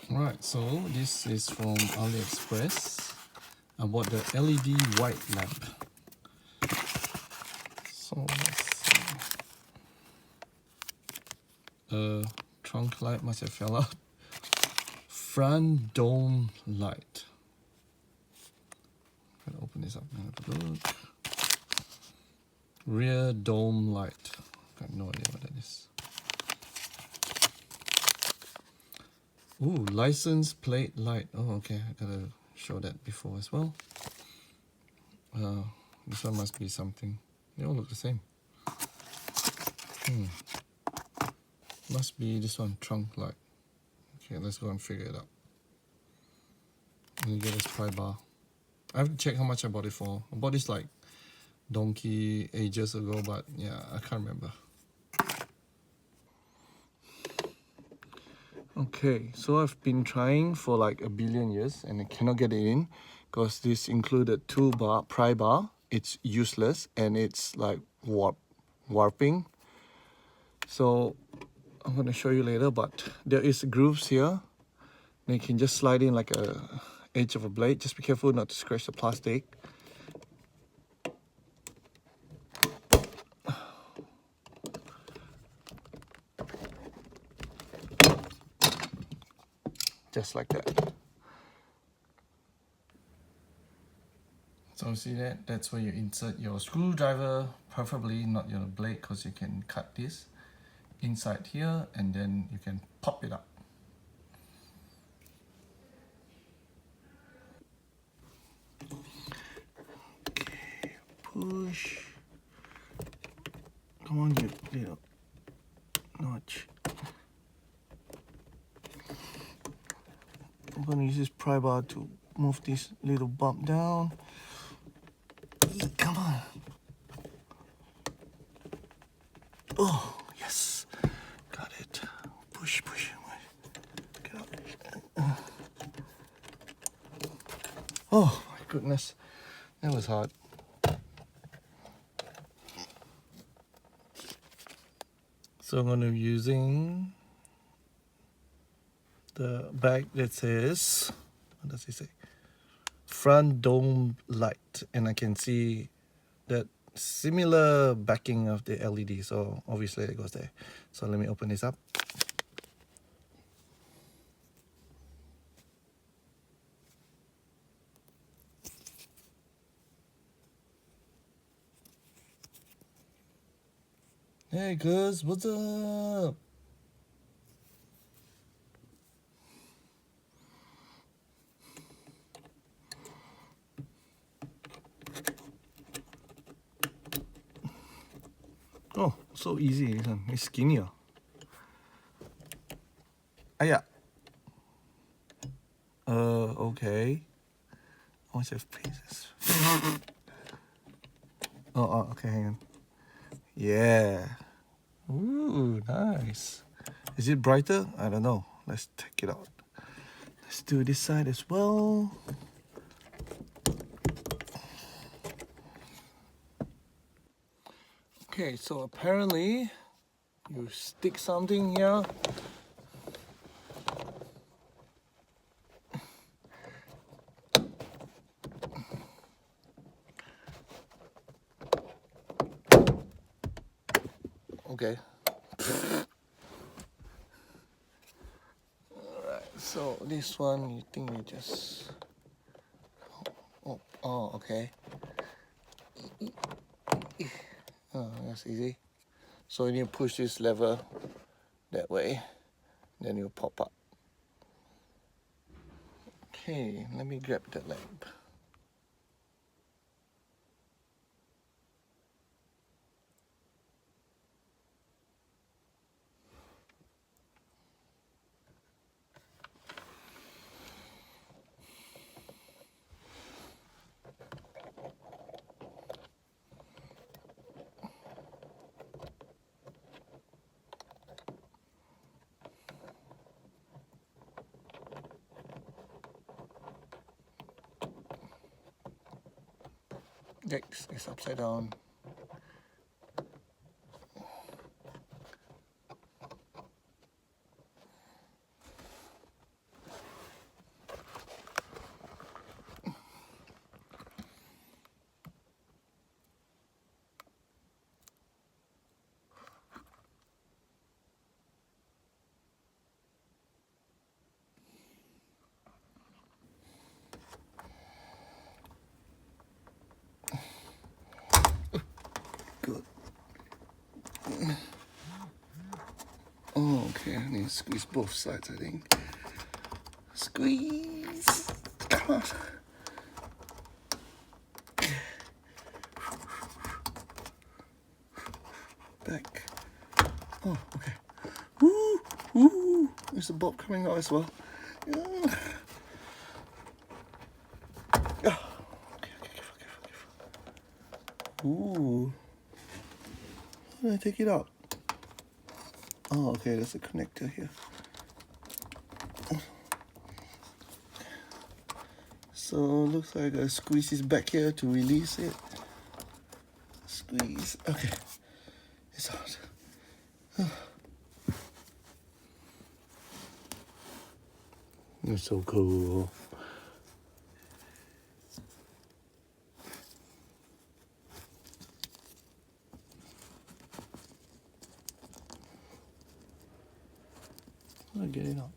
Right, so this is from Aliexpress. I bought the LED white lamp. So let's see. Trunk light must have fell out. Front dome light. I'm gonna open this up and have a look. Rear dome light. Got no idea what that is. Ooh, license plate light. Oh, okay. I gotta show that before as well. This one must be something. They all look the same. Must be this one, trunk light. Okay, let's go and figure it out. Let me get this pry bar. I have to check how much I bought it for. I bought this like donkey ages ago, but yeah, I can't remember. Okay, so I've been trying for like a billion years and I cannot get it in because this included two pry bar. It's useless and it's like warping. So I'm going to show you later, but there is grooves here. And you can just slide in like a edge of a blade. Just be careful not to scratch the plastic. Just like that. So see that? That's where you insert your screwdriver, preferably not your blade because you can cut this inside here and then you can pop it up. Okay, push. Come on, you little notch. I'm gonna use this pry bar to move this little bump down. Come on. Oh, yes. Got it. Push, push. Get up. Oh, my goodness. That was hard. So I'm going to be using the bag that says, what does it say? Front dome light. And I can see that similar backing of the LED. So obviously it goes there. So let me open this up. Hey guys, what's up? Oh, so easy. It's skinnier. Yeah. Okay. I want to have places. Oh, okay, hang on. Yeah. Ooh, nice. Is it brighter? I don't know. Let's check it out. Let's do this side as well. Okay, so apparently you stick something here. Okay. Alright, so this one you think you just oh okay. Oh, that's easy. So you need to push this lever that way, then it'll pop up. Okay, let me grab the lamp. Next is upside down. need to squeeze both sides, I think. Squeeze! Come on! Back. Oh, okay. Woo! Woo! There's a bob coming out as well. Yeah. Oh. Okay, careful. Ooh. How do I take it out? Oh, okay, there's a connector here. So, looks like I squeeze this back here to release it. Squeeze. Okay. It's out. It's so cool. How do I get it out?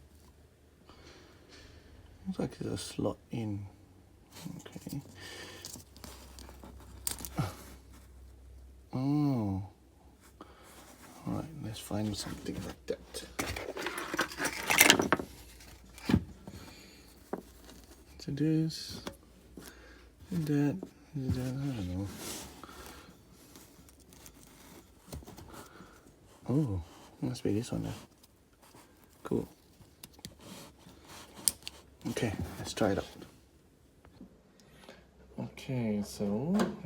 Looks like there's a slot in. Okay. Oh. Alright, let's find something like that. So this, and that, I don't know. Oh, must be this one then. Cool. Okay, let's try it out. Okay, so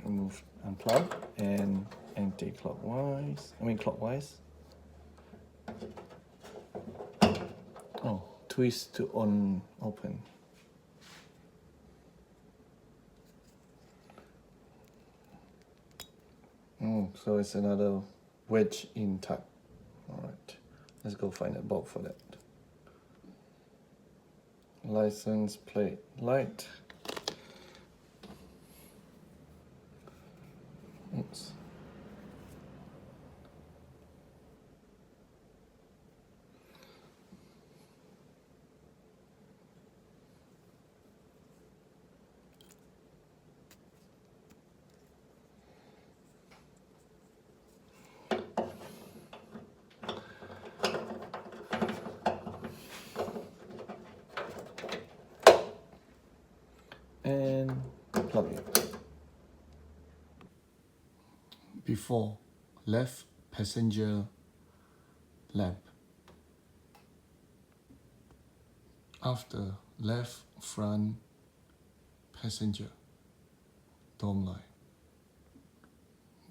remove, unplug, and anti-clockwise. Clockwise. Oh, twist to open. Oh, so it's another wedge in type. Alright, let's go find a bulb for that. License plate light. Oops. And plug it. Before, left passenger lamp. After, left front passenger dome light.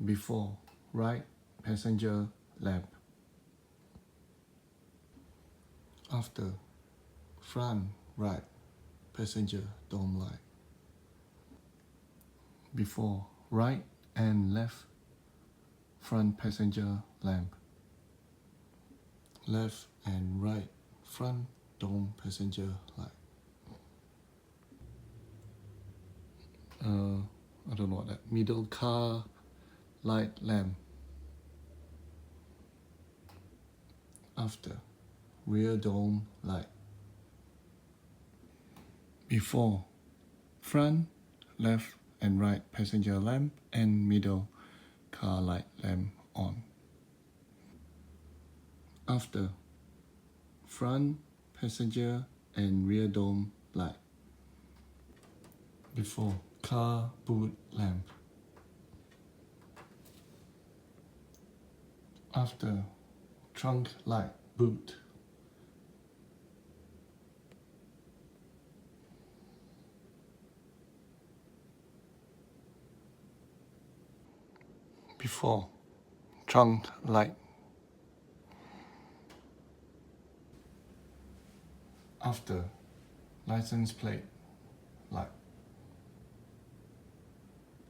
Before, right passenger lamp. After, front right passenger dome light. Before, right and left front passenger lamp. Left and right front dome passenger light. I don't know what that. Middle car light lamp. After, rear dome light. Before, front, left and right passenger lamp and middle car light lamp on. After, front passenger and rear dome light. Before, car boot lamp. After, trunk light boot. Before, trunk light. After, license plate light.